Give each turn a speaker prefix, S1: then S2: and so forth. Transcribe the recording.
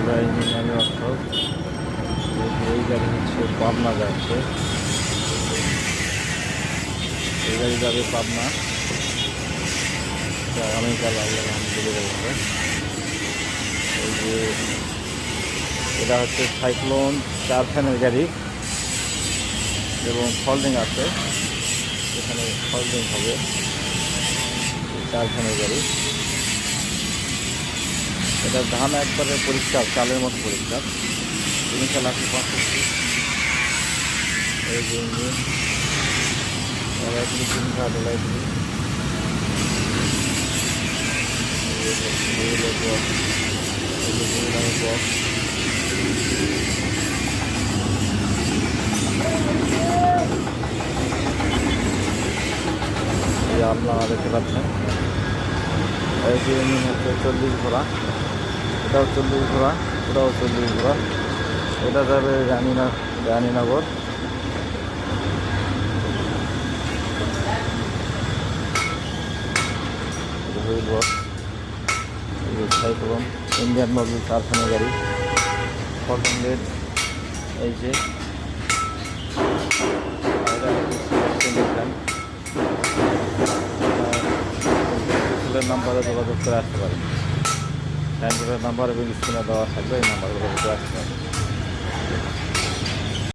S1: এটা engineering workshop. এই গাড়ি হচ্ছে পাবনা যাচ্ছে, এই গাড়ি যাবে পাবনা, আগামীকাল আল্লাহ আলহামদুলিল্লাহ যাবে। এই যে এটা হচ্ছে সাইক্লোন 4 ফ্যানের গাড়ি এবং ফল্ডিং আছে, এখানে ফল্ডিং হবে। 4 ফ্যানের গাড়ি, এটা ধান একবারে পরিষ্কার, চালের মতো পরিষ্কার। 3,85,000। এই যে ইঞ্জিন ডলাইগুলি, 3 ডলাইগুলি, আপনারা দেখতে পাচ্ছেন। এই যে ইঞ্জিন হচ্ছে 40 ঘোড়া, এটাও 40 ঘোড়া, এটাও 40 ঘোড়া। এটা যাবে রানীনগর। সাইক্লোন ইন্ডিয়ান মডেল 4 ফ্যানের গাড়ি, 400। এই যে নাম্বারে যোগাযোগ করে আসতে পারেন। সাইনবোর্ডের নাম্বার এবং স্ক্রিনে দেওয়া থাকবে, এই নাম্বারে যোগাযোগ করে আসতে পারেন।